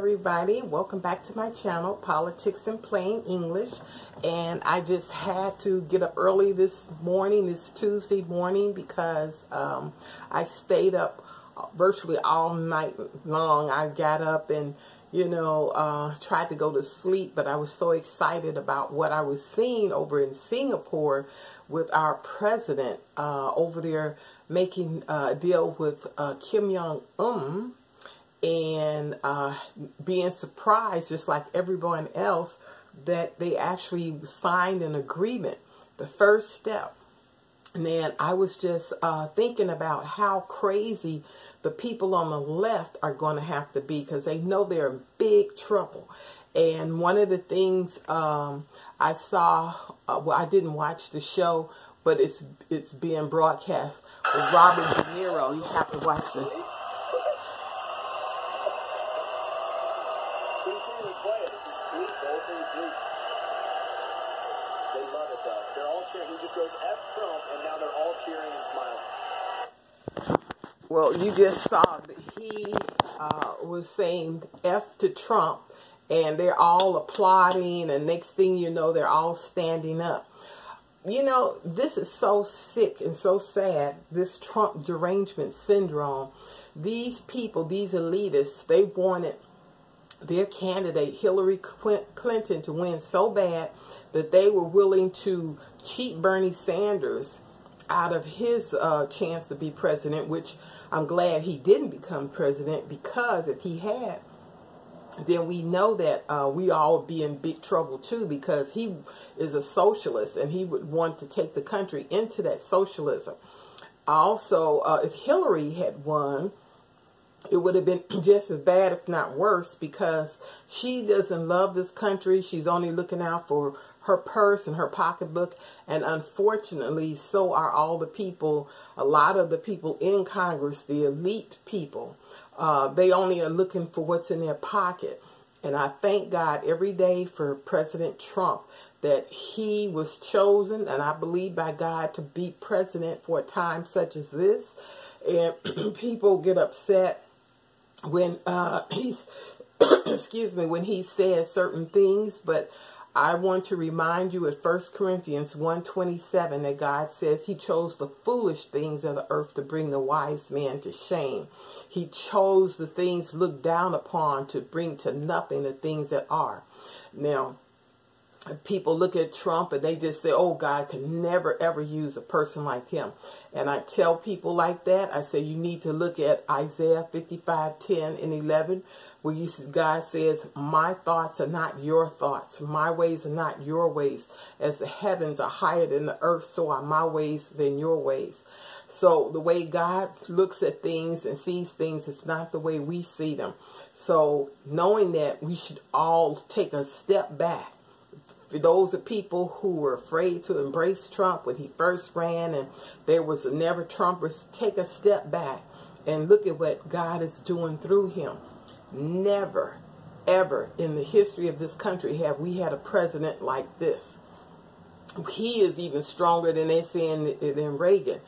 everybody, welcome back to my channel, Politics in Plain English. And I just had to get up early this morning, this Tuesday morning, because I stayed up virtually all night long. I got up and tried to go to sleep, but I was so excited about what I was seeing over in Singapore with our president over there making a deal with Kim Jong-un, and being surprised, just like everyone else, that they actually signed an agreement, the first step. And then I was just thinking about how crazy the people on the left are going to have to be, because they know they're in big trouble. And one of the things I saw, well, I didn't watch the show, but it's being broadcast with Robert De Niro. You have to watch this. They love it, though. They're all cheering. He just goes F Trump, and now they're all cheering and smiling. Well, you just saw that he was saying F to Trump, and they're all applauding, and next thing you know, they're all standing up. You know, this is so sick and so sad, this Trump derangement syndrome. These people, these elitists, they wanted their candidate, Hillary Clinton, to win so bad that they were willing to cheat Bernie Sanders out of his chance to be president, which I'm glad he didn't become president, because if he had, then we know that we all would be in big trouble too, because he is a socialist and he would want to take the country into that socialism. Also, if Hillary had won, it would have been just as bad, if not worse, because she doesn't love this country. She's only looking out for her purse and her pocketbook. And unfortunately, so are all the people, a lot of the people in Congress, the elite people. They only are looking for what's in their pocket. And I thank God every day for President Trump, that he was chosen, and I believe by God, to be president for a time such as this. And people get upset when he's excuse me, when he says certain things, but I want to remind you at 1 Corinthians 1:27 that God says he chose the foolish things of the earth to bring the wise man to shame. He chose the things looked down upon to bring to nothing the things that are. Now, people look at Trump and they just say, oh, God could never, ever use a person like him. And I tell people like that, I say, you need to look at Isaiah 55:10 and 11, where God says, my thoughts are not your thoughts. My ways are not your ways. As the heavens are higher than the earth, so are my ways than your ways. So the way God looks at things and sees things is not the way we see them. So knowing that, we should all take a step back. For those of people who were afraid to embrace Trump when he first ran, and there was a never Trumpers, take a step back and look at what God is doing through him. Never, ever in the history of this country have we had a president like this. He is even stronger than they say in Reagan.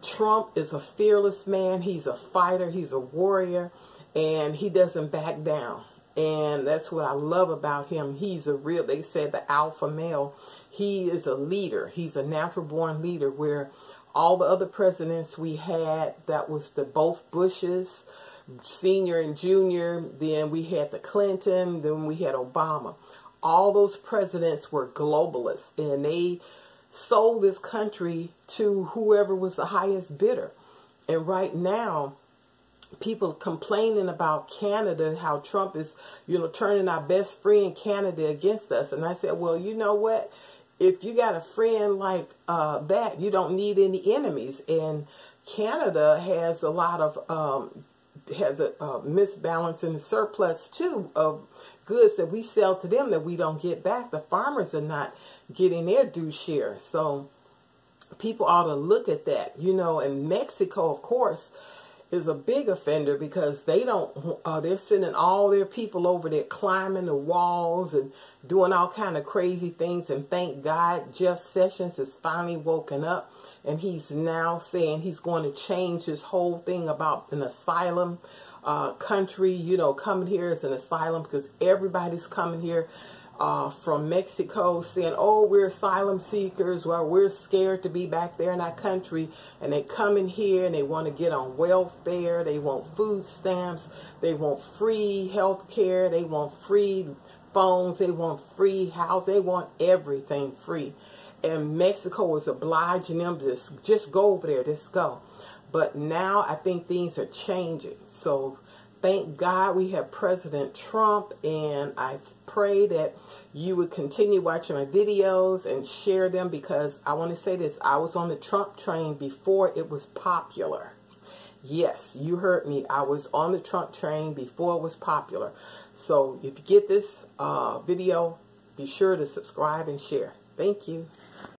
Trump is a fearless man. He's a fighter. He's a warrior, and he doesn't back down. And that's what I love about him. He's a real, they say, the alpha male. He is a leader. He's a natural born leader, where all the other presidents we had, that was both Bushes, senior and junior, then we had the Clinton, then we had Obama. All those presidents were globalists, and they sold this country to whoever was the highest bidder. And right now, people complaining about Canada, how Trump is, turning our best friend Canada against us. And I said, well, you know what? If you got a friend like that, you don't need any enemies. And Canada has a lot of, has a misbalance in the surplus, too, of goods that we sell to them that we don't get back. The farmers are not getting their due share. So people ought to look at that, and Mexico, of course, is a big offender, because they don't, they're sending all their people over there climbing the walls and doing all kind of crazy things. And thank God Jeff Sessions has finally woken up, and he's now saying he's going to change this whole thing about an asylum country, you know, coming here as an asylum, because everybody's coming here from Mexico saying, oh, we're asylum seekers. Well, we're scared to be back there in our country. And they come in here and they want to get on welfare. They want food stamps. They want free health care. They want free phones. They want free house. They want everything free. And Mexico is obliging them to just go over there, just go. But now I think things are changing. So thank God we have President Trump, and I pray that you would continue watching my videos and share them, because I want to say this, I was on the Trump train before it was popular. Yes, you heard me. I was on the Trump train before it was popular. So if you get this video, be sure to subscribe and share. Thank you.